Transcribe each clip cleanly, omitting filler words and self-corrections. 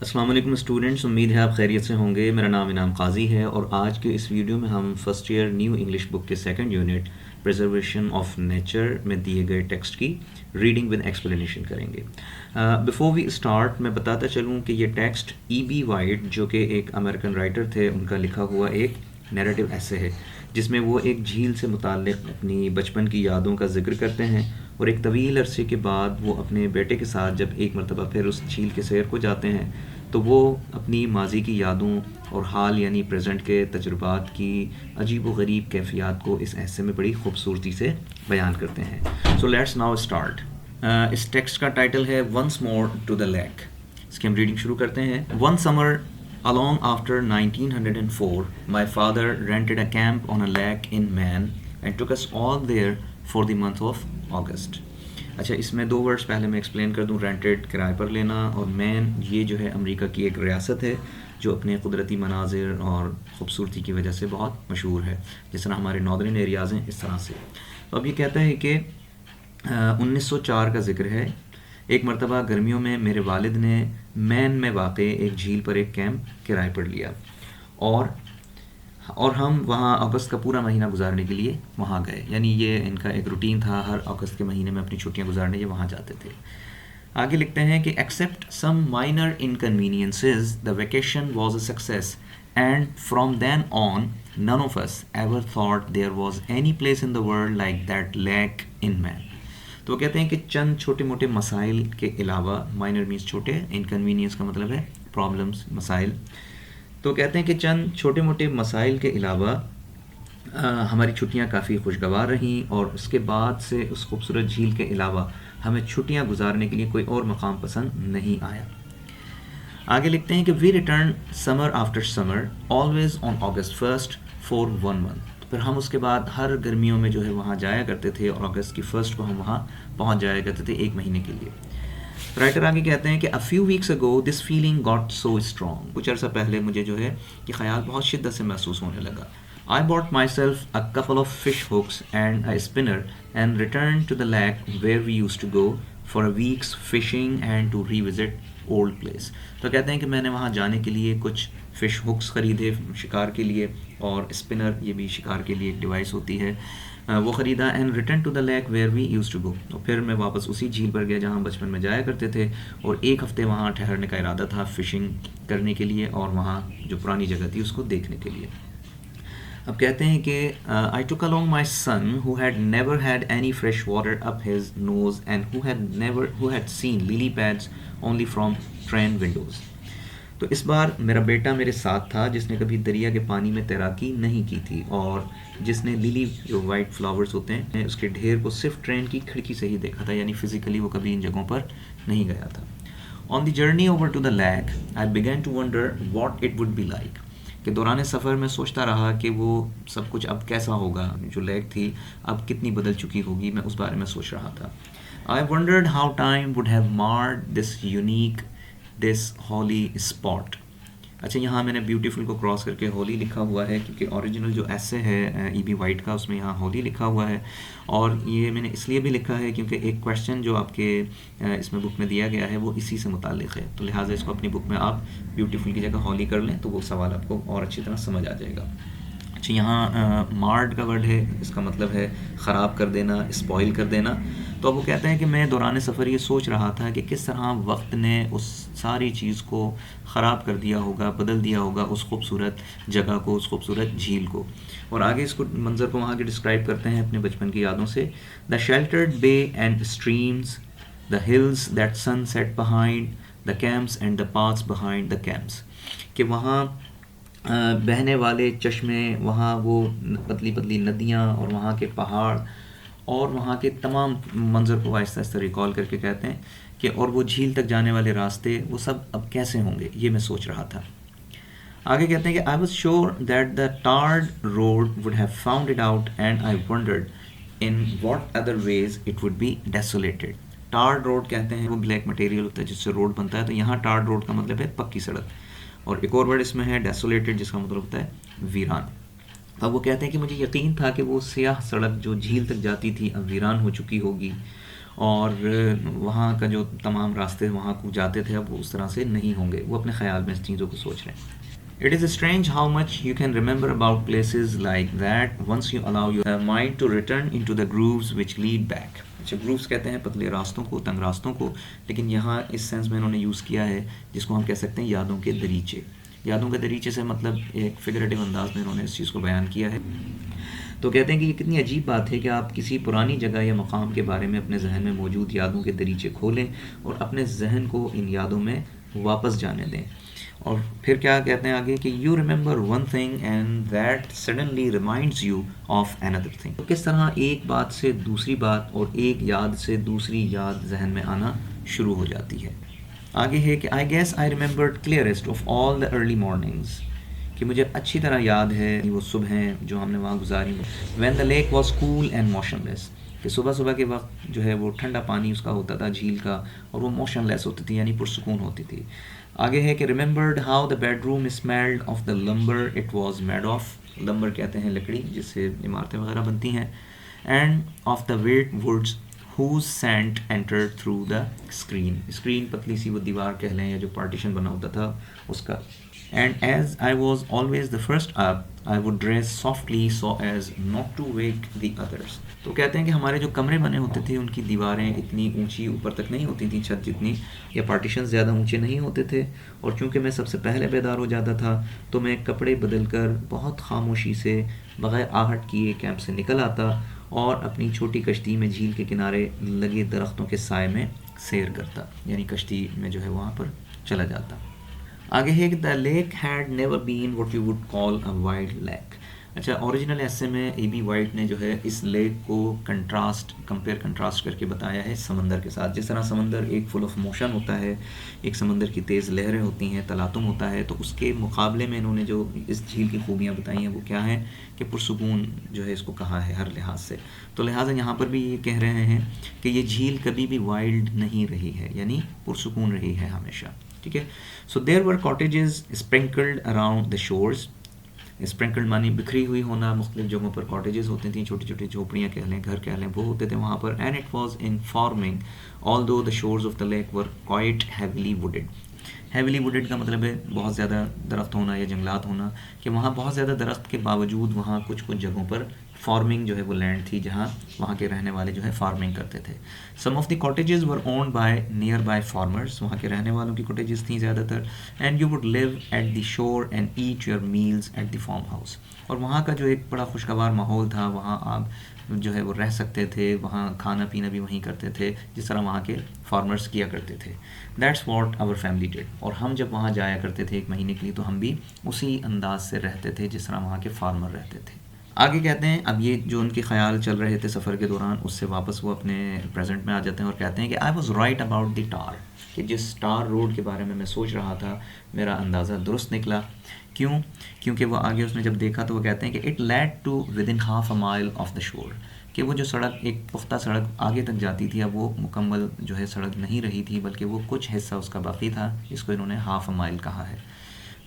السلام علیکم اسٹوڈنٹس، امید ہے آپ خیریت سے ہوں گے۔ میرا نام انعام قاضی ہے اور آج کے اس ویڈیو میں ہم first year new English book کے second unit preservation of nature میں دیے گئے ٹیکسٹ کی ریڈنگ ود ایکسپلینیشن کریں گے۔ بیفور وی اسٹارٹ میں بتاتا چلوں کہ یہ ٹیکسٹ ای بی وائٹ، جو کہ ایک امریکن رائٹر تھے، ان کا لکھا ہوا ایک نیریٹو ایسے ہے جس میں وہ ایک جھیل سے متعلق اپنی بچپن کی یادوں کا ذکر کرتے ہیں، اور ایک طویل عرصے کے بعد وہ اپنے بیٹے کے ساتھ جب ایک مرتبہ پھر اس جھیل کے سیر کو جاتے ہیں تو وہ اپنی ماضی کی یادوں اور حال یعنی پریزنٹ کے تجربات کی عجیب و غریب کیفیات کو اس ایسے میں بڑی خوبصورتی سے بیان کرتے ہیں۔ So let's now start. اس ٹیکسٹ کا ٹائٹل ہے once more to the lake. اس کی ہم ریڈنگ شروع کرتے ہیں۔ One summer along after 1904 my father rented a camp on a lake in Maine and took us all there for the month of August۔ اچھا، اس میں دو words پہلے میں ایکسپلین کر دوں۔ رینٹڈ کرائے پر لینا، اور مین یہ جو ہے امریکہ کی ایک ریاست ہے جو اپنے قدرتی مناظر اور خوبصورتی کی وجہ سے بہت مشہور ہے، جس طرح ہمارے ناردرن ایریاز ہیں اس طرح سے۔ تو اب یہ کہتا ہے کہ 1904 کا ذکر ہے۔ ایک مرتبہ گرمیوں میں میرے والد نے مین میں واقع ایک جھیل پر ایک کیمپ کرائے پر لیا اور ہم وہاں اگست کا پورا مہینہ گزارنے کے لیے وہاں گئے، یعنی یہ ان کا ایک روٹین تھا، ہر اگست کے مہینے میں اپنی چھٹیاں گزارنے یہ وہاں جاتے تھے۔ آگے لکھتے ہیں کہ except some minor inconveniences the vacation was a success and from then on none of us ever thought there was any place in the world like that lake in Maine۔ تو وہ کہتے ہیں کہ چند چھوٹے موٹے مسائل کے علاوہ، مائنر مینس چھوٹے، انکنوینئنس کا مطلب ہے پرابلمس، مسائل، تو کہتے ہیں کہ چند چھوٹے موٹے مسائل کے علاوہ ہماری چھٹیاں کافی خوشگوار رہیں، اور اس کے بعد سے اس خوبصورت جھیل کے علاوہ ہمیں چھٹیاں گزارنے کے لیے کوئی اور مقام پسند نہیں آیا۔ آگے لکھتے ہیں کہ we return summer after summer always on August 1 for 1 month۔ پھر ہم اس کے بعد ہر گرمیوں میں جو ہے وہاں جایا کرتے تھے، اور اگست کی 1 کو ہم وہاں پہنچ جایا کرتے تھے ایک مہینے کے لیے۔ رائٹر آگے کہتے ہیں کہ a few weeks ago this feeling got so strong۔ کچھ عرصہ پہلے مجھے جو ہے یہ خیال بہت شدت سے محسوس ہونے لگا۔ I bought myself a couple of fish hooks and a spinner and returned to the lake where we used to go for a week's fishing and to revisit old place۔ تو کہتے ہیں کہ میں نے وہاں جانے کے لیے کچھ فش ہکس خریدے شکار کے لیے، اور اسپنر یہ بھی شکار کے لیے ایک ڈیوائس ہوتی ہے، وہ خریدا۔ And return to the lake where we used to go, اور پھر میں واپس اسی جھیل پر گیا جہاں بچپن میں جایا کرتے تھے، اور ایک ہفتے وہاں ٹھہرنے کا ارادہ تھا فشنگ کرنے کے لیے اور وہاں جو پرانی جگہ تھی اس کو دیکھنے کے لیے۔ اب کہتے ہیں کہ I took along my son who had never had any fresh water up his nose and who had seen lily pads only from train windows۔ تو اس بار میرا بیٹا میرے ساتھ تھا جس نے کبھی دریا کے پانی میں تیراکی نہیں کی تھی، اور جس نے لیلی جو وائٹ فلاورز ہوتے ہیں اس کے ڈھیر کو صرف ٹرین کی کھڑکی سے ہی دیکھا تھا، یعنی فزیکلی وہ کبھی ان جگہوں پر نہیں گیا تھا۔ On the journey over to the lake I began to wonder what it would be like۔ کہ دوران سفر میں سوچتا رہا کہ وہ سب کچھ اب کیسا ہوگا، جو لیک تھی اب کتنی بدل چکی ہوگی، میں اس بارے میں سوچ رہا تھا۔ I wondered how time would have marred this holy spot۔ اچھا، یہاں میں نے بیوٹیفل کو کراس کر کے ہولی لکھا ہوا ہے کیونکہ اوریجنل جو ایسے ہے ای بی وائٹ کا اس میں یہاں ہولی لکھا ہوا ہے، اور یہ میں نے اس لیے بھی لکھا ہے کیونکہ ایک کویشچن جو آپ کے اس میں بک میں دیا گیا ہے وہ اسی سے متعلق ہے، تو لہٰذا اس کو اپنی بک میں آپ بیوٹیفل کی جگہ ہولی کر لیں تو وہ سوال آپ کو اور اچھی طرح سمجھ آ جائے گا۔ اچھا، یہاں مارڈ کا ورڈ ہے، اس کا مطلب ہے خراب کر دینا، اسپوائل کر دینا۔ تو اب وہ کہتے ہیں کہ میں دوران سفر یہ سوچ رہا تھا کہ کس طرح وقت نے اس ساری چیز کو خراب کر دیا ہوگا، بدل دیا ہوگا، اس خوبصورت جگہ کو، اس خوبصورت جھیل کو۔ اور آگے اس کو منظر کو وہاں کے ڈسکرائب کرتے ہیں اپنے بچپن کی یادوں سے۔ The sheltered bay and streams, the hills that sun set behind the campus and the paths behind the campus, کہ وہاں بہنے والے چشمے، وہاں وہ پتلی پتلی ندیاں اور وہاں کے پہاڑ اور وہاں کے تمام منظر کو آہستہ آہستہ ریکال کر کے کہتے ہیں کہ اور وہ جھیل تک جانے والے راستے وہ سب اب کیسے ہوں گے، یہ میں سوچ رہا تھا۔ آگے کہتے ہیں کہ I was sure that the tarred road would have found it out and I wondered in what other ways it would be desolated۔ tarred road کہتے ہیں وہ بلیک مٹیریل ہوتا ہے جس سے روڈ بنتا ہے، تو یہاں tarred road کا مطلب ہے پکی سڑک، اور ایک اور ورڈ اس میں ہے ڈیسولیٹڈ جس کا مطلب ہوتا ہے ویران۔ اب وہ کہتے ہیں کہ مجھے یقین تھا کہ وہ سیاہ سڑک جو جھیل تک جاتی تھی اب ویران ہو چکی ہوگی، اور وہاں کا جو تمام راستے وہاں کو جاتے تھے اب وہ اس طرح سے نہیں ہوں گے. وہ اپنے خیال میں اس چیزوں کو سوچ رہے ہیں. It is strange how much you can remember about places like that once you allow your mind to return into the grooves which lead back. اچھا grooves کہتے ہیں پتلے راستوں کو, تنگ راستوں کو, لیکن یہاں اس سینس میں انہوں نے یوز کیا ہے جس کو ہم کہہ سکتے ہیں یادوں کے دریچے. یادوں کے دریچے سے مطلب ایک فگریٹو انداز میں انہوں نے اس چیز کو بیان کیا ہے. تو کہتے ہیں کہ یہ کتنی عجیب بات ہے کہ آپ کسی پرانی جگہ یا مقام کے بارے میں اپنے ذہن میں موجود یادوں کے دریچے کھولیں اور اپنے ذہن کو ان یادوں میں واپس جانے دیں. اور پھر کیا کہتے ہیں آگے کہ you remember one thing and that suddenly reminds you of another thing. تو کس طرح ایک بات سے دوسری بات اور ایک یاد سے دوسری یاد ذہن میں آنا شروع ہو جاتی ہے. آگے ہے کہ I guess I remembered clearest of all the early mornings, کہ مجھے اچھی طرح یاد ہے وہ صبحیں جو ہم نے وہاں گزاری. When the lake was cool and motionless, کہ صبح صبح کے وقت جو ہے وہ ٹھنڈا پانی اس کا ہوتا تھا جھیل کا, اور وہ موشن لیس ہوتی تھی یعنی پرسکون ہوتی تھی. آگے ہے کہ remembered how the bedroom smelled of the lumber it was made of, lumber کہتے ہیں لکڑی جس سے عمارتیں وغیرہ بنتی ہیں, and of the wet woods whose scent entered through the screen. Screen پتلی سی وہ دیوار کہہ لیں یا جو پارٹیشن بنا ہوتا تھا اس کا. And as I was always the first up, I would dress softly so as not to wake the others. تو کہتے ہیں کہ ہمارے جو کمرے بنے ہوتے تھے ان کی دیواریں اتنی اونچی اوپر تک نہیں ہوتی تھیں چھت جتنی, یا پارٹیشن زیادہ اونچے نہیں ہوتے تھے, اور چونکہ میں سب سے پہلے بیدار ہو جاتا تھا تو میں کپڑے بدل کر بہت خاموشی سے بغیر آہٹ کیے کیمپ سے نکل آتا اور اپنی چھوٹی کشتی میں جھیل کے کنارے لگے درختوں کے سائے میں سیر کرتا, یعنی کشتی میں جو ہے وہاں پر چلا جاتا. آگے ہے کہ the lake had never been what you would call a wild lake. اچھا, اوریجنل ایسے میں اے بی وائٹ نے جو ہے اس لیک کو کنٹراسٹ کر کے بتایا ہے سمندر کے ساتھ. جس طرح سمندر ایک فل آف موشن ہوتا ہے, ایک سمندر کی تیز لہریں ہوتی ہیں, تلاطم ہوتا ہے, تو اس کے مقابلے میں انہوں نے جو اس جھیل کی خوبیاں بتائی ہیں وہ کیا ہیں کہ پرسکون جو ہے اس کو کہا ہے ہر لحاظ سے. تو لہٰذا یہاں پر بھی یہ کہہ رہے ہیں کہ یہ جھیل کبھی بھی وائلڈ نہیں رہی ہے, یعنی پرسکون رہی ہے ہمیشہ. ٹھیک ہے. سو دیر ور کاٹیجز اسپرنکلڈ اراؤنڈ دا شورز. اسپرنکلڈ مانی بکھری ہوئی ہونا, مختلف جگہوں پر کاٹیجز ہوتی تھیں, چھوٹی چھوٹی جھوپڑیاں کہہ لیں, گھر کہہ لیں, وہ ہوتے تھے وہاں پر. And it was in farming although the shores of the lake were quite heavily wooded. Heavily wooded کا مطلب ہے بہت زیادہ درخت ہونا یا جنگلات ہونا, کہ وہاں بہت زیادہ درخت کے باوجود وہاں کچھ جگہوں پر فارمنگ جو ہے وہ لینڈ تھی جہاں وہاں کے رہنے والے جو ہے فارمنگ کرتے تھے. Some of the cottages were owned by nearby farmers, وہاں کے رہنے والوں کی کاٹیجز تھیں زیادہ تر. And you would live at the shore and eat your meals at the farmhouse. اور وہاں کا جو ایک بڑا خوشگوار ماحول تھا, وہاں آپ جو ہے وہ رہ سکتے تھے, وہاں کھانا پینا بھی وہیں کرتے تھے جس طرح وہاں کے فارمرز کیا کرتے تھے. That's what our family did. اور ہم جب وہاں جایا کرتے تھے ایک مہینے کے لیے تو ہم بھی اسی انداز سے رہتے تھے جس طرح وہاں کے فارمر رہتے تھے. آگے کہتے ہیں اب یہ جو ان کے خیال چل رہے تھے سفر کے دوران اس سے واپس وہ اپنے پریزنٹ میں آ جاتے ہیں اور کہتے ہیں کہ I was right about the tar, کہ جس ٹار روڈ کے بارے میں سوچ رہا تھا میرا اندازہ درست نکلا. کیوں؟ کیونکہ وہ آگے اس نے جب دیکھا تو وہ کہتے ہیں کہ it led to within half a mile of دا شور, کہ وہ جو سڑک ایک پختہ سڑک آگے تک جاتی تھی اب وہ مکمل جو ہے سڑک نہیں رہی تھی بلکہ وہ کچھ حصہ اس کا باقی تھا, جس کو انہوں نے ہاف اے مائل کہا ہے.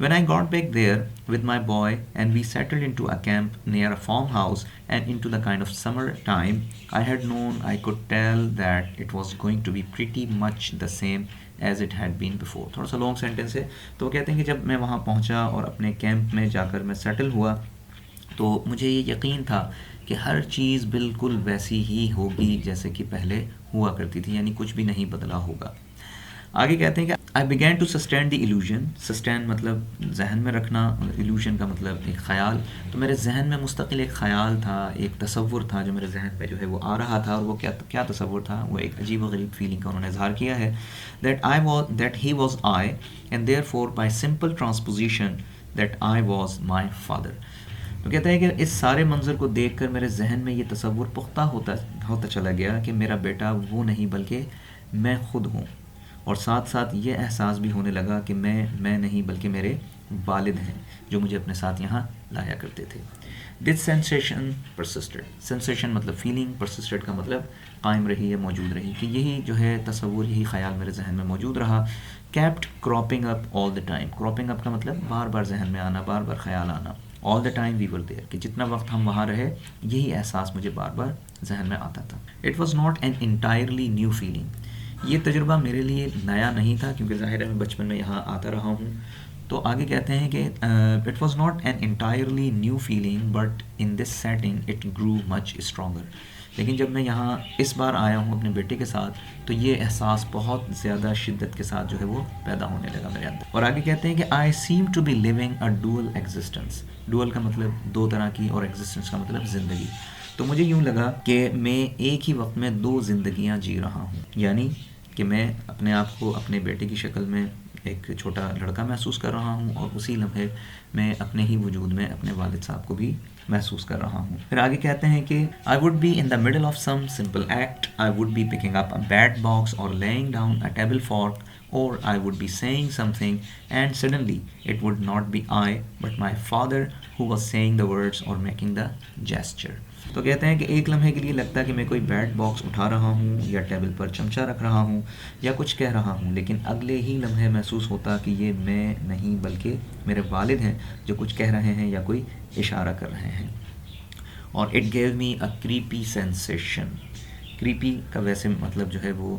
When I got back there with my boy and we settled into a camp near a farmhouse and into the kind of summer time, I had known I could tell that it was going to be pretty much the same as it had been before. تھوڑا سا long sentence ہے. تو وہ کہتے ہیں کہ جب میں وہاں پہنچا اور اپنے کیمپ میں جا کر میں سیٹل ہوا تو مجھے یہ یقین تھا کہ ہر چیز بالکل ویسی ہی ہوگی جیسے کہ پہلے ہوا کرتی تھی, یعنی کچھ بھی نہیں بدلا ہوگا. آگے کہتے ہیں کہ I began to sustain the illusion. sustain مطلب ذہن میں رکھنا, illusion کا مطلب ایک خیال. تو میرے ذہن میں مستقل ایک خیال تھا, ایک تصور تھا جو میرے ذہن پہ جو ہے وہ آ رہا تھا, اور وہ کیا تصور تھا, وہ ایک عجیب و غریب فیلنگ کا انہوں نے اظہار کیا ہے. that he was I and therefore by simple transposition that I was my father. تو کہتا ہے کہ اس سارے منظر کو دیکھ کر میرے ذہن میں یہ تصور پختہ ہوتا چلا گیا کہ میرا بیٹا وہ نہیں بلکہ میں خود ہوں, اور ساتھ ساتھ یہ احساس بھی ہونے لگا کہ میں نہیں بلکہ میرے والد ہیں جو مجھے اپنے ساتھ یہاں لایا کرتے تھے. This sensation persisted. sensation مطلب feeling, persisted کا مطلب قائم رہی ہے, موجود رہی, کہ یہی جو ہے تصور, یہی خیال میرے ذہن میں موجود رہا. Kept cropping up all the time. cropping up کا مطلب بار بار ذہن میں آنا, بار بار خیال آنا. آل the time we were there, کہ جتنا وقت ہم وہاں رہے یہی احساس مجھے بار بار ذہن میں آتا تھا. It was not an entirely new feeling, یہ تجربہ میرے لیے نیا نہیں تھا کیونکہ ظاہر ہے میں بچپن میں یہاں آتا رہا ہوں. تو آگے کہتے ہیں کہ it was not an entirely new feeling but in this setting it grew much stronger. لیکن جب میں یہاں اس بار آیا ہوں اپنے بیٹے کے ساتھ تو یہ احساس بہت زیادہ شدت کے ساتھ جو ہے وہ پیدا ہونے لگا میرے اندر. اور آگے کہتے ہیں کہ I seemed to be living a dual existence. Dual کا مطلب دو طرح کی، اور ایگزسٹنس کا مطلب زندگی. تو مجھے یوں لگا کہ میں ایک ہی وقت میں دو زندگیاں جی رہا ہوں، یعنی کہ میں اپنے آپ کو اپنے بیٹے کی شکل میں ایک چھوٹا لڑکا محسوس کر رہا ہوں، اور اسی لمحے میں اپنے ہی وجود میں اپنے والد صاحب کو بھی محسوس کر رہا ہوں. پھر آگے کہتے ہیں کہ I would be in the middle of some simple act. I would be picking up a bat box or laying down a table fork, or I would be saying something and suddenly it would not be I but my father who was saying the words or making the gesture. تو کہتے ہیں کہ ایک لمحے کے لیے لگتا ہے کہ میں کوئی بیٹ باکس اٹھا رہا ہوں یا ٹیبل پر چمچہ رکھ رہا ہوں یا کچھ کہہ رہا ہوں، لیکن اگلے ہی لمحے محسوس ہوتا کہ یہ میں نہیں بلکہ میرے والد ہیں جو کچھ کہہ رہے ہیں یا کوئی اشارہ کر رہے ہیں. اور it give me a creepy sensation. Creepy کا ویسے مطلب جو ہے وہ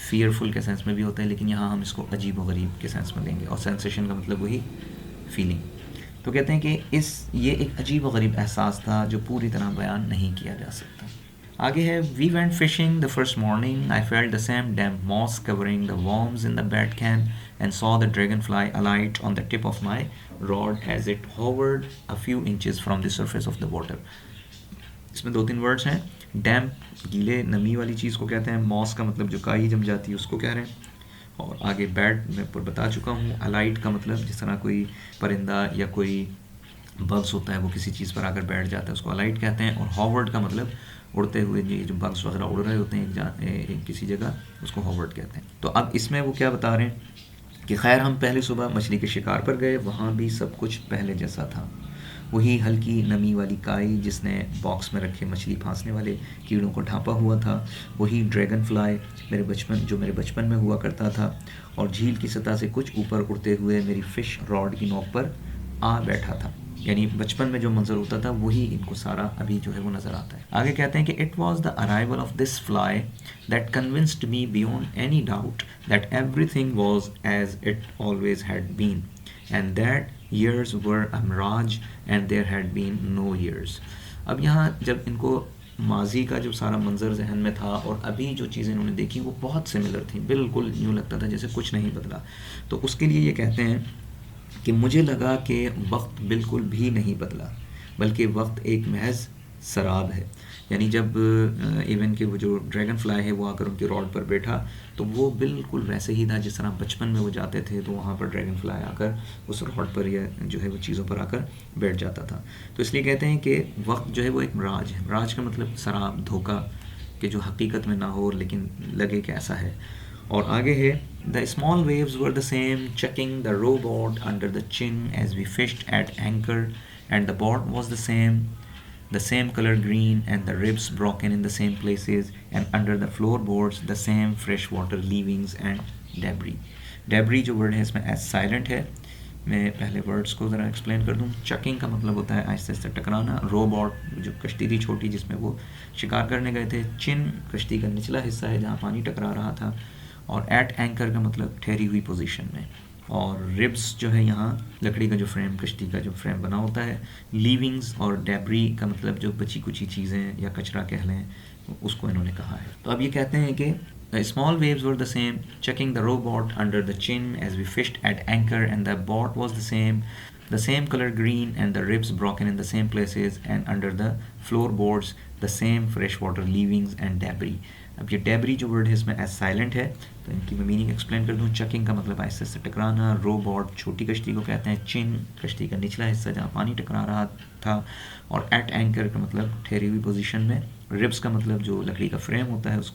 فیئرفل کے سینس میں بھی ہوتا ہے، لیکن یہاں ہم اس کو عجیب و غریب کے سینس میں لیں گے، اور سینسیشن کا مطلب وہی فیلنگ. تو کہتے ہیں کہ یہ ایک عجیب و غریب احساس تھا جو پوری طرح بیان نہیں کیا جا سکتا. آگے ہے we went fishing the first morning I felt the same damp moss covering the worms in the bait can and saw the dragonfly alight on the tip of my rod as it hovered a few inches from the surface of the water. اس میں دو تین words ہیں. Damp گیلے نمی والی چیز کو کہتے ہیں، موس کا مطلب جو کائی جم جاتی ہے اس کو کہہ رہے ہیں، اور آگے بیٹ میں پر بتا چکا ہوں. الائٹ کا مطلب جس طرح کوئی پرندہ یا کوئی بگس ہوتا ہے وہ کسی چیز پر آ کر بیٹھ جاتا ہے اس کو الائٹ کہتے ہیں. اور ہاورڈ کا مطلب اڑتے ہوئے جو بگس وغیرہ اڑ رہے ہوتے ہیں ایک کسی جگہ، اس کو ہاورڈ کہتے ہیں. تو اب اس میں وہ کیا بتا رہے ہیں کہ خیر ہم پہلی صبح مچھلی کے شکار پر گئے، وہاں بھی سب کچھ پہلے جیسا تھا. وہی ہلکی نمی والی کائی جس نے باکس میں رکھے مچھلی پھانسنے والے کیڑوں کو ڈھانپا ہوا تھا، وہی ڈریگن فلائی میرے بچپن میں ہوا کرتا تھا، اور جھیل کی سطح سے کچھ اوپر اڑتے ہوئے میری فش راڈ کی نوک پر آ بیٹھا تھا. یعنی بچپن میں جو منظر ہوتا تھا وہی ان کو سارا ابھی جو ہے وہ نظر آتا ہے. آگے کہتے ہیں کہ it was the arrival of this fly that convinced me beyond any doubt that every thing was as it always had been and that years were a mirage and there had been no years. اب یہاں جب ان کو ماضی کا جو سارا منظر ذہن میں تھا اور ابھی جو چیزیں انہوں نے دیکھی وہ بہت سملر تھیں، بالکل یوں لگتا تھا جیسے کچھ نہیں بدلا. تو اس کے لیے یہ کہتے ہیں کہ مجھے لگا کہ وقت بالکل بھی نہیں بدلا بلکہ وقت ایک محض سراب ہے. یعنی جب ایون کہ وہ جو ڈریگن فلائی ہے وہ آ کر ان کی راڈ پر بیٹھا تو وہ بالکل ویسے ہی تھا جس طرح بچپن میں وہ جاتے تھے تو وہاں پر ڈریگن فلائی آ کر اس راڈ پر یا جو ہے وہ چیزوں پر آ کر بیٹھ جاتا تھا. تو اس لیے کہتے ہیں کہ وقت جو ہے وہ ایک مراج ہے. مراج کا مطلب سراب، دھوکہ، کہ جو حقیقت میں نہ ہو لیکن لگے کہ ایسا ہے. اور آگے ہے the small waves were the same chucking the rowboat under the chin as we fished at anchor and the boat was the same color green and the ribs broken in the same places and under the floorboards the same fresh water leavings and debris. Debris جو word ہے اس میں as silent ہے. میں پہلے words کو ذرا explain کر دوں. چکنگ کا مطلب ہوتا ہے آہستہ آہستہ ٹکرانا. رو بورڈ جو کشتی تھی چھوٹی جس میں وہ شکار کرنے گئے تھے. چن کشتی کا نچلا حصہ ہے جہاں پانی ٹکرا رہا تھا. اور ایٹ اینکر کا مطلب ٹھہری ہوئی پوزیشن میں. اور ربس جو ہے یہاں لکڑی کا جو فریم، کشتی کا جو فریم بنا ہوتا ہے. لیونگز اور ڈیبری کا مطلب جو بچی کچی چیزیں یا کچرا کہہ لیں اس کو انہوں نے کہا ہے. تو اب یہ کہتے ہیں کہ small waves were the same checking the rowboat under the chin as we fished at anchor and the boat was the same color green and the ribs broken in the same places and under the floorboards the same freshwater leavings and debris. اب یہ debris جو word ہے اس میں as silent ہے تو ان کی میں meaning explain کر دوں. چکنگ کا مطلب آہستہ سے ٹکرانا. رو بورڈ چھوٹی کشتی کو کہتے ہیں. چن کشتی کا نچلا حصہ جہاں پانی ٹکرا رہا تھا. اور ایٹ اینکر کا مطلب ٹھہری ہوئی پوزیشن میں. ربس کا مطلب جو لکڑی کا فریم ہوتا ہے اس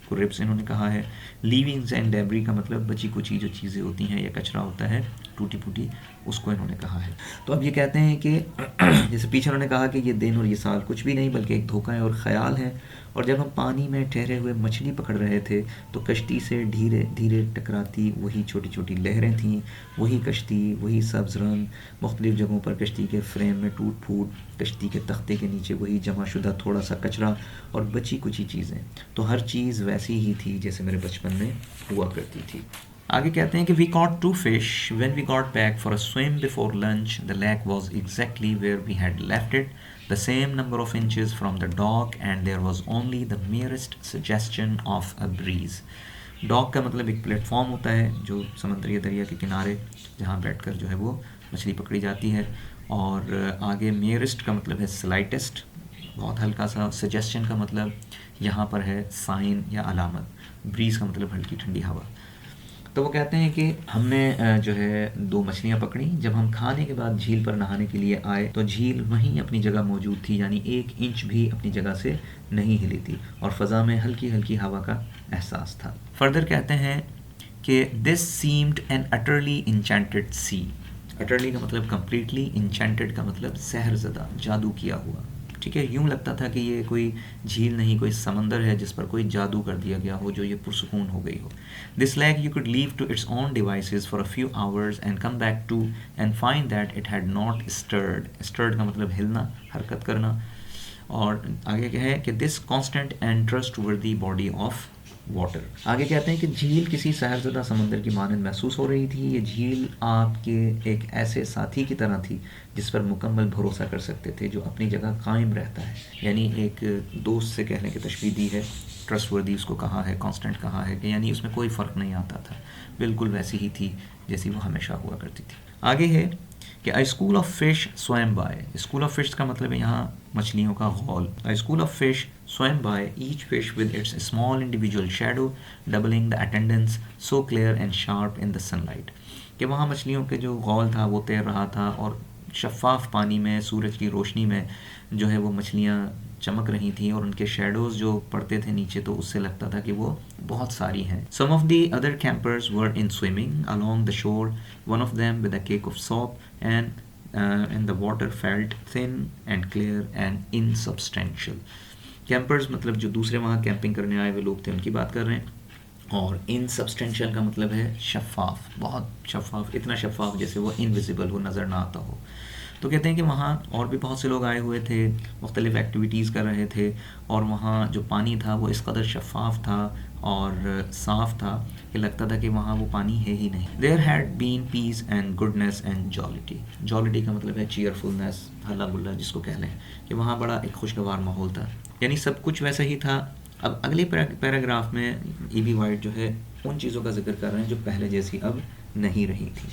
کو ربس انہوں نے کہا ہے. لیونگز اینڈ ڈیبری کا مطلب بچی کچی جو چیزیں ہوتی ہیں یا کچرا ہوتا ہے ٹوٹی پھوٹی, اس کو انہوں نے کہا ہے. تو اب یہ کہتے ہیں کہ جیسے پیچھے انہوں نے کہا کہ یہ دن اور یہ سال کچھ بھی نہیں بلکہ ایک دھوکہ ہے اور خیال ہے, اور جب ہم پانی میں ٹھہرے ہوئے مچھلی پکڑ رہے تھے تو کشتی سے دھیرے دھیرے ٹکراتی وہی چھوٹی چھوٹی لہریں تھیں, وہی کشتی, وہی سبز رنگ, مختلف جگہوں پر کشتی کے فریم میں ٹوٹ پھوٹ, کشتی کے تختے کے نیچے وہی جمع شدہ تھوڑا سا کچرا اور بچی کچی چیزیں. تو ہر چیز ویسی ہی تھی جیسے میرے بچپن میں ہوا کرتی تھی. آگے کہتے ہیں کہ we caught 2 fish when we got back for a swim before lunch. The lake was exactly where we had left it, the same number of inches from the dock, and there was only the merest suggestion of a breeze. ڈاک کا مطلب ایک plate form ہوتا ہے جو سمندری دریا کے کنارے جہاں بیٹھ کر جو ہے وہ مچھلی پکڑی جاتی ہے, اور آگے میئرسٹ کا مطلب ہے سلائٹسٹ, بہت ہلکا سا. سجیسشن کا مطلب یہاں پر ہے سائن یا علامت. بریز کا مطلب ہلکی ٹھنڈی ہوا. تو وہ کہتے ہیں کہ ہم نے جو ہے 2 مچھلیاں پکڑیں. جب ہم کھانے کے بعد جھیل پر نہانے کے لیے آئے تو جھیل وہیں اپنی جگہ موجود تھی, یعنی 1 انچ بھی اپنی جگہ سے نہیں ہلی تھی, اور فضا میں ہلکی ہلکی ہوا کا احساس تھا. فردر کہتے ہیں کہ this seemed an utterly enchanted sea. utterly کا مطلب completely, enchanted کا مطلب سحر زدہ, جادو کیا ہوا. ٹھیک ہے, یوں لگتا تھا کہ یہ کوئی جھیل نہیں, کوئی سمندر ہے جس پر کوئی جادو کر دیا گیا ہو جو یہ پرسکون ہو گئی ہو. This lake you could leave to its own devices for a few hours and come back to and find that it had not stirred. Stirred کا مطلب ہلنا, حرکت کرنا. اور آگے کیا ہے کہ this constant and trustworthy body of water. آگے کہتے ہیں کہ جھیل کسی سحر زدہ سمندر کی مانند محسوس ہو رہی تھی. یہ جھیل آپ کے ایک ایسے ساتھی کی طرح تھی جس پر مکمل بھروسہ کر سکتے تھے, جو اپنی جگہ قائم رہتا ہے. یعنی ایک دوست سے کہنے کی تشبیہ دی ہے, ٹرسٹ وردی اس کو کہا ہے, کانسٹنٹ کہا ہے, کہ یعنی اس میں کوئی فرق نہیں آتا تھا, بالکل ویسی ہی تھی جیسی وہ ہمیشہ ہوا کرتی تھی. آگے ہے کہ a school of fish swam by. school of fish کا مطلب ہے یہاں مچھلیوں کا غول. a school of fish swam by, each fish with its small individual shadow doubling the attendance, so clear and sharp in the sunlight. کہ وہاں مچھلیوں کے جو غول تھا وہ تیر رہا تھا, اور شفاف پانی میں سورج کی روشنی میں جو ہے وہ مچھلیاں چمک رہی تھیں, اور ان کے شیڈوز جو پڑتے تھے نیچے تو اس سے لگتا تھا کہ وہ بہت ساری ہیں. Some of the other campers were in swimming along the shore, one of them with a cake of soap, and the water felt thin and clear and insubstantial. Campers مطلب جو دوسرے وہاں کیمپنگ کرنے آئے ہوئے لوگ تھے ان کی بات کر رہے ہیں, اور انسبسٹینشیل کا مطلب ہے شفاف, بہت شفاف, اتنا شفاف جیسے وہ انویزیبل ہو, نظر نہ آتا ہو. تو کہتے ہیں کہ وہاں اور بھی بہت سے لوگ آئے ہوئے تھے, مختلف ایکٹیویٹیز کر رہے تھے, اور وہاں جو پانی تھا وہ اس قدر شفاف تھا اور صاف تھا کہ لگتا تھا کہ وہاں وہ پانی ہے ہی نہیں. There had been peace and goodness and jollity. jollity کا مطلب ہے cheerfulness, ہلا گلا جس کو کہہ لیں, کہ وہاں بڑا ایک خوشگوار ماحول تھا, یعنی سب کچھ ویسا ہی تھا. اب اگلے پیراگراف میں ای بی وائٹ جو ہے ان چیزوں کا ذکر کر رہے ہیں جو پہلے جیسی اب نہیں رہی تھی.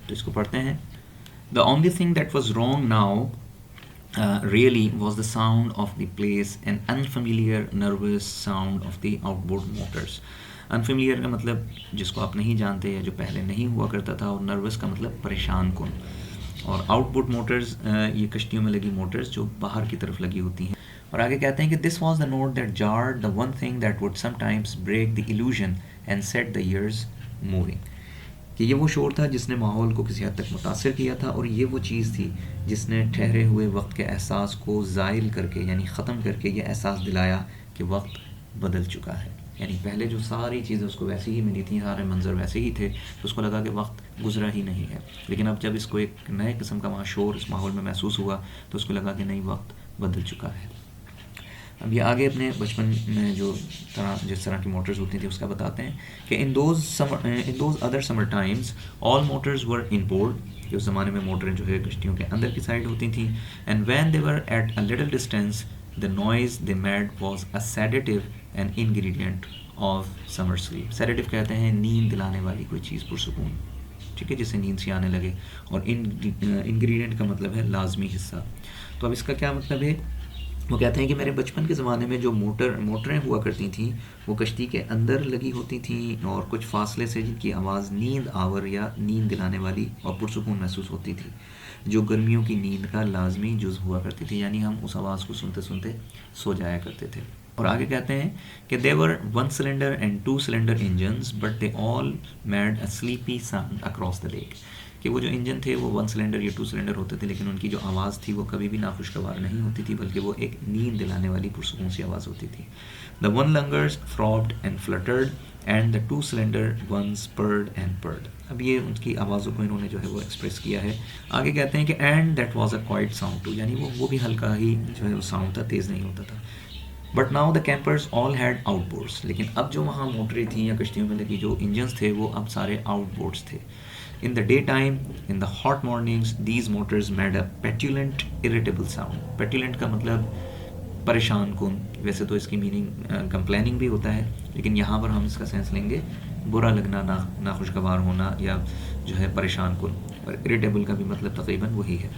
تو اس کو پڑھتے ہیں. The only thing that was wrong now really was the sound of the place, an unfamiliar nervous sound of the outboard motors. Unfamiliar کا مطلب جس کو آپ نہیں جانتے یا جو پہلے نہیں ہوا کرتا تھا, اور nervous کا مطلب پریشان کن. اور آؤٹ بورڈ موٹرز یہ کشتیوں میں لگی موٹرز جو باہر کی طرف لگی ہوتی ہیں. اور آگے کہتے ہیں کہ this was the note that jarred, the one thing that would sometimes break the illusion and set the years moving. کہ یہ وہ شور تھا جس نے ماحول کو کسی حد تک متاثر کیا تھا, اور یہ وہ چیز تھی جس نے ٹھہرے ہوئے وقت کے احساس کو زائل کر کے, یعنی ختم کر کے, یہ احساس دلایا کہ وقت بدل چکا ہے. یعنی پہلے جو ساری چیزیں اس کو ویسی ہی ملی تھیں, سارے منظر ویسے ہی تھے, تو اس کو لگا کہ وقت گزرا ہی نہیں ہے. لیکن اب جب اس کو ایک نئے قسم کا وہاں شور اس ماحول میں محسوس ہوا تو اس کو لگا کہ نہیں, وقت بدل چکا ہے. اب یہ آگے اپنے بچپن میں جس طرح کی موٹرز ہوتی تھیں اس کا بتاتے ہیں کہ in those other summer times all motors were inboard. کہ اس زمانے میں موٹریں جو ہے کشتیوں کے اندر کی سائڈ ہوتی تھیں. and when they were at a little distance the noise they made was a sedative and ingredient of summer sleep. sedative کہتے ہیں نیند دلانے والی کوئی چیز پرسکون, ٹھیک ہے, جس سے نیند سی آنے لگے. اور انگریڈینٹ کا مطلب ہے لازمی حصہ. تو اب اس کا کیا مطلب ہے؟ وہ کہتے ہیں کہ میرے بچپن کے زمانے میں جو موٹریں ہوا کرتی تھیں وہ کشتی کے اندر لگی ہوتی تھیں, اور کچھ فاصلے سے جن کی آواز نیند آور یا نیند دلانے والی اور پرسکون محسوس ہوتی تھی, جو گرمیوں کی نیند کا لازمی جز ہوا کرتی تھی. یعنی ہم اس آواز کو سنتے سنتے سو جایا کرتے تھے. اور آگے کہتے ہیں کہ they were 1 cylinder and 2 cylinder engines but they all made a sleepy sound across the lake. کہ وہ جو انجن تھے وہ 1 سلنڈر یا 2 سلنڈر ہوتے تھے، لیکن ان کی جو آواز تھی وہ کبھی بھی ناخوشگوار نہیں ہوتی تھی، بلکہ وہ ایک نیند دلانے والی پرسکون سی آواز ہوتی تھی. The one lungers throbbed and fluttered and the 2 cylinder ones purred and purred. اب یہ ان کی آوازوں کو انہوں نے جو ہے وہ ایکسپریس کیا ہے. آگے کہتے ہیں کہ and that was a quiet sound too، یعنی وہ بھی ہلکا ہی جو ہے وہ ساؤنڈ تھا، تیز نہیں ہوتا تھا. But now the campers all had outboards, لیکن اب جو وہاں موٹریں تھیں یا کشتیوں میں لگی جو انجنس تھے وہ اب سارے آؤٹ بورڈس تھے. In the daytime in the hot mornings these motors made a petulant irritable sound. Petulant کا مطلب پریشان کن، ویسے تو اس کی میننگ کمپلیننگ بھی ہوتا ہے، لیکن یہاں پر ہم اس کا سینس لیں گے برا لگنا، ناخوشگوار ہونا یا جو ہے پریشان کن، اور اریٹیبل کا بھی مطلب تقریباً وہی ہے.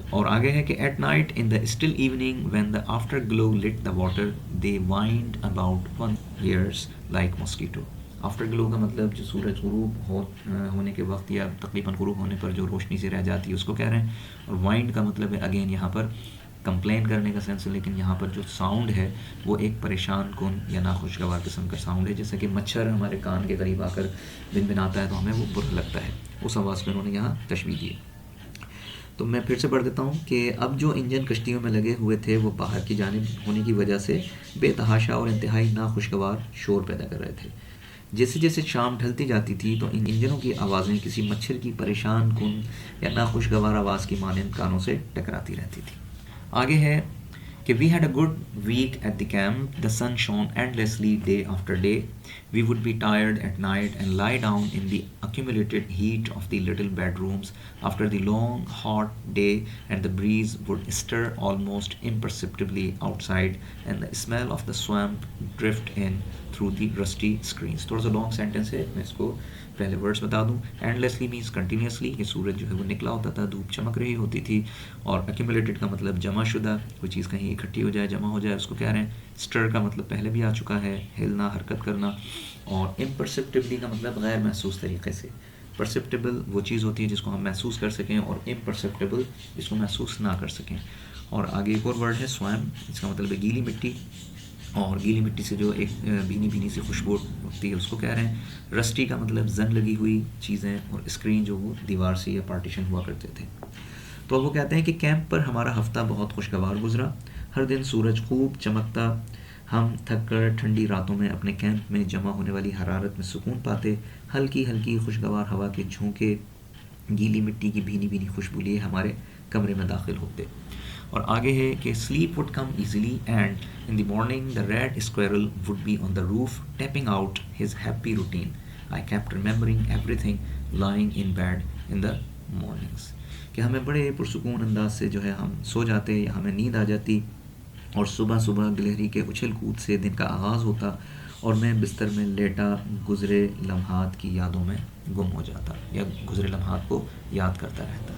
اور آگے ہے کہ at night in the still evening when the afterglow lit the water they whined about 1 years like mosquito. Afterglow کا مطلب جو سورج غروب ہونے کے وقت یا تقریباً غروب ہونے پر جو روشنی سے رہ جاتی ہے اس کو کہہ رہے ہیں. اور وائنڈ کا مطلب ہے اگین یہاں پر کمپلین کرنے کا سینس ہے، لیکن یہاں پر جو ساؤنڈ ہے وہ ایک پریشان کن یا ناخوشگوار قسم کا ساؤنڈ ہے، جیسے کہ مچھر ہمارے کان کے قریب آ کر بنبناتا ہے تو ہمیں وہ برا لگتا ہے، اس آواز میں انہوں نے یہاں تشبیہ دی. تو میں پھر سے پڑھ دیتا ہوں کہ اب جو انجن کشتیوں میں لگے ہوئے تھے وہ باہر کی جانب ہونے کی وجہ سے بے تحاشا اور انتہائی ناخوشگوار شور پیدا کر رہے تھے. جیسے جیسے شام ڈھلتی جاتی تھی تو ان انجنوں کی آوازیں کسی مچھر کی پریشان کن یا ناخوشگوار آواز کی مانند کانوں سے ٹکراتی رہتی تھی. آگے ہے کہ we had a good week at the camp. The sun shone endlessly day after day. We would be tired at night and lie down in the accumulated heat of the little bedrooms after the long hot day, and the breeze would stir almost imperceptibly outside and the smell of the swamp drift in through the rusty screens. تھوڑا سا long sentence ہے، میں اس کو پہلے words بتا دوں. اینڈلیسلی means continuously, کہ سورج جو ہے وہ نکلا ہوتا تھا، دھوپ چمک رہی ہوتی تھی. اور ایکومولیٹڈ کا مطلب جمع شدہ، کوئی چیز کہیں اکٹھی ہو جائے، جمع ہو جائے، اس کو کہہ رہے ہیں. اسٹر کا مطلب پہلے بھی آ چکا ہے، ہلنا، حرکت کرنا. اور امپرسیپٹیبلی کا مطلب غیر محسوس طریقے سے. پرسیپٹیبل وہ چیز ہوتی ہے جس کو ہم محسوس کر سکیں، اور امپرسیپٹیبل جس کو محسوس نہ کر سکیں. اور آگے ایک اور ورڈ ہے سویم، اس کا مطلب ہے گیلی مٹی. اور گیلی مٹی سے جو ایک بھینی بھینی سی خوشبو ہوتی ہے اس کو کہہ رہے ہیں. رسٹی کا مطلب زنگ لگی ہوئی چیزیں، اور اسکرین جو وہ دیوار سے یا پارٹیشن ہوا کرتے تھے. تو اب وہ کہتے ہیں کہ کیمپ پر ہمارا ہفتہ بہت خوشگوار گزرا. ہر دن سورج خوب چمکتا. ہم تھک کر ٹھنڈی راتوں میں اپنے کیمپ میں جمع ہونے والی حرارت میں سکون پاتے. ہلکی ہلکی خوشگوار ہوا کے جھونکے گیلی مٹی کی بھینی بھینی خوشبو لیے ہمارے کمرے میں داخل ہوتے. اور آگے ہے کہ sleep would come easily and in the morning the red squirrel would be on the roof tapping out his happy routine. I kept remembering everything lying in bed in the mornings. کہ ہمیں بڑے پرسکون انداز سے جو ہے ہم سو جاتے یا ہمیں نیند آ جاتی، اور صبح صبح گلہری کے اچھل کود سے دن کا آغاز ہوتا، اور میں بستر میں لیٹا گزرے لمحات کی یادوں میں گم ہو جاتا یا گزرے لمحات کو یاد کرتا رہتا.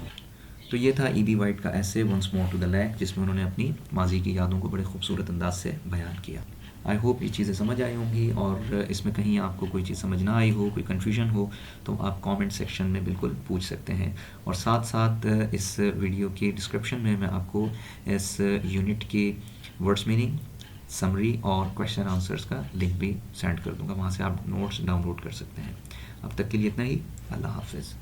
تو یہ تھا ای بی وائٹ کا ایسے once more to the lake, جس میں انہوں نے اپنی ماضی کی یادوں کو بڑے خوبصورت انداز سے بیان کیا. آئی ہوپ یہ چیزیں سمجھ آئی ہوں گی، اور اس میں کہیں آپ کو کوئی چیز سمجھ نہ آئی ہو، کوئی کنفیوژن ہو، تو آپ کامنٹ سیکشن میں بالکل پوچھ سکتے ہیں. اور ساتھ ساتھ اس ویڈیو کی ڈسکرپشن میں آپ کو اس یونٹ کی ورڈس میننگ، سمری اور کویشچن آنسرس کا لنک بھی سینڈ کر دوں گا، وہاں سے آپ نوٹس ڈاؤن لوڈ کر سکتے ہیں. اب تک کے لیے اتنا ہی. اللہ حافظ.